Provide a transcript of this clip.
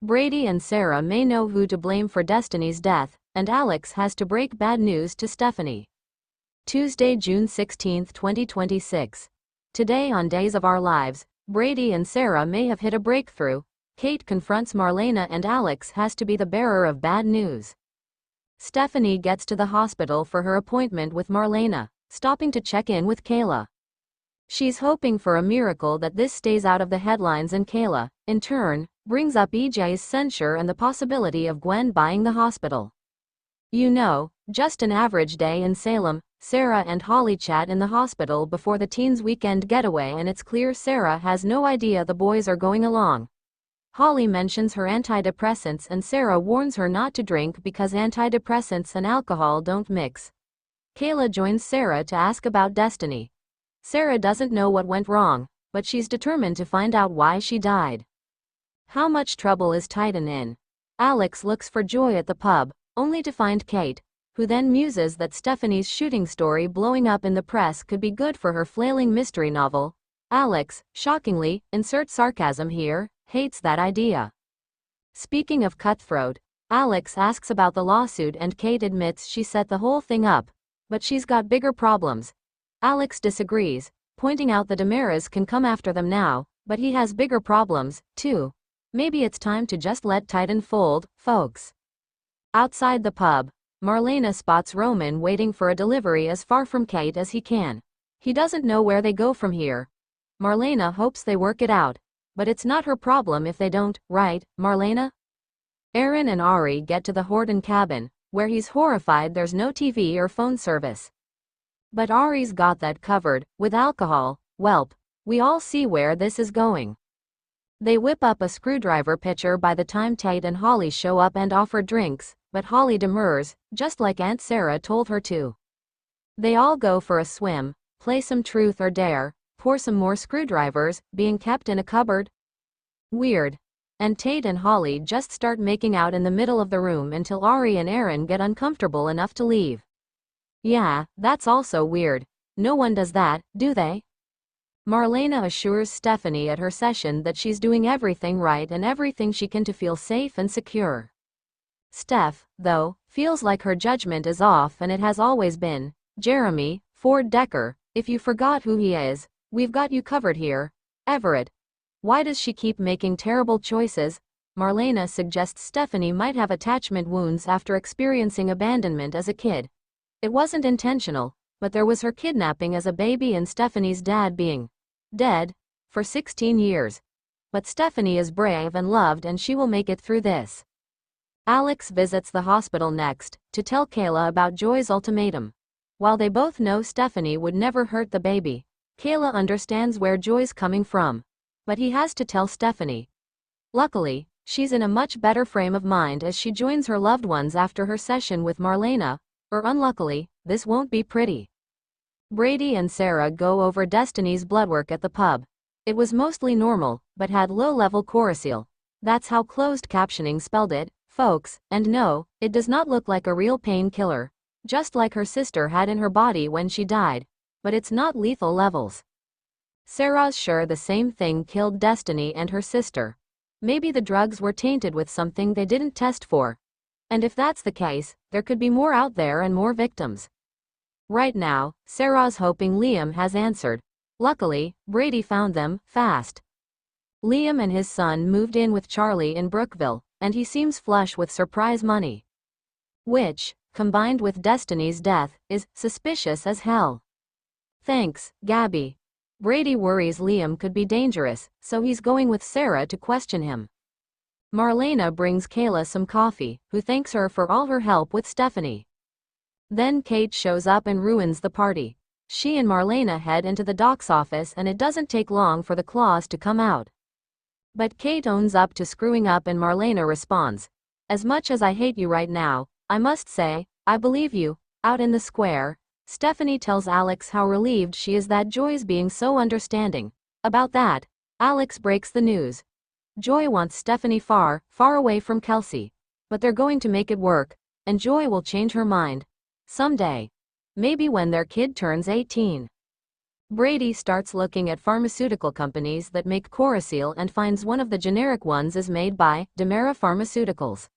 Brady and Sarah may know who to blame for Destiny's death, and Alex has to break bad news to Stephanie. Tuesday, June 16, 2026. Today on Days of Our Lives, Brady and Sarah may have hit a breakthrough. Kate confronts Marlena and Alex has to be the bearer of bad news. Stephanie gets to the hospital for her appointment with Marlena, stopping to check in with Kayla. She's hoping for a miracle that this stays out of the headlines, and Kayla, in turn, brings up EJ's censure and the possibility of Gwen buying the hospital. Just an average day in Salem. Sarah and Holly chat in the hospital before the teens' weekend getaway, and it's clear Sarah has no idea the boys are going along. Holly mentions her antidepressants and Sarah warns her not to drink because antidepressants and alcohol don't mix. Kayla joins Sarah to ask about Destiny. Sarah doesn't know what went wrong, but she's determined to find out why she died. How much trouble is Titan in? Alex looks for Joy at the pub, only to find Kate, who then muses that Stephanie's shooting story blowing up in the press could be good for her flailing mystery novel. Alex, shockingly, insert sarcasm here, hates that idea. Speaking of cutthroat, Alex asks about the lawsuit and Kate admits she set the whole thing up, but she's got bigger problems. Alex disagrees, pointing out the Damaras can come after them now, but he has bigger problems, too. Maybe it's time to just let Titan fold, folks. Outside the pub, Marlena spots Roman waiting for a delivery as far from Kate as he can. He doesn't know where they go from here. Marlena hopes they work it out, but it's not her problem if they don't, right, Marlena? Aaron and Ari get to the Horton cabin, where he's horrified there's no TV or phone service. But Ari's got that covered, with alcohol. Welp, we all see where this is going. They whip up a screwdriver pitcher by the time Tate and Holly show up and offer drinks, but Holly demurs, just like Aunt Sarah told her to. They all go for a swim, play some truth or dare, pour some more screwdrivers, being kept in a cupboard. Weird. And Tate and Holly just start making out in the middle of the room until Ari and Aaron get uncomfortable enough to leave. Yeah, that's also weird. No one does that, do they? Marlena assures Stephanie at her session that she's doing everything right and everything she can to feel safe and secure. Steph, though, feels like her judgment is off, and it has always been. Jeremy, Ford Decker, if you forgot who he is, we've got you covered here. Everett. Why does she keep making terrible choices? Marlena suggests Stephanie might have attachment wounds after experiencing abandonment as a kid. It wasn't intentional, but there was her kidnapping as a baby and Stephanie's dad being dead for 16 years. But Stephanie is brave and loved, and she will make it through this. Alex visits the hospital next, to tell Kayla about Joy's ultimatum. While they both know Stephanie would never hurt the baby, Kayla understands where Joy's coming from. But he has to tell Stephanie. Luckily, she's in a much better frame of mind as she joins her loved ones after her session with Marlena, or unluckily, this won't be pretty. Brady and Sarah go over Destiny's bloodwork at the pub. It was mostly normal, but had low-level chlorophyll. That's how closed captioning spelled it, folks, and no, it does not look like a real painkiller, just like her sister had in her body when she died, but it's not lethal levels. Sarah's sure the same thing killed Destiny and her sister. Maybe the drugs were tainted with something they didn't test for. And if that's the case, there could be more out there and more victims. Right now, Sarah's hoping Liam has answered. Luckily, Brady found them fast. Liam and his son moved in with Charlie in Brookville, and he seems flush with surprise money. Which, combined with Destiny's death, is suspicious as hell. Thanks, Gabby. Brady worries Liam could be dangerous, so he's going with Sarah to question him. Marlena brings Kayla some coffee, who thanks her for all her help with Stephanie. Then Kate shows up and ruins the party. She and Marlena head into the doc's office, and it doesn't take long for the claws to come out. But Kate owns up to screwing up, and Marlena responds, "As much as I hate you right now, I must say, I believe you." Out in the square, Stephanie tells Alex how relieved she is that Joy's being so understanding. About that, Alex breaks the news. Joy wants Stephanie far, far away from Kelsey. But they're going to make it work, and Joy will change her mind. Someday. Maybe when their kid turns 18. Brady starts looking at pharmaceutical companies that make Coraceal and finds one of the generic ones is made by Demera Pharmaceuticals.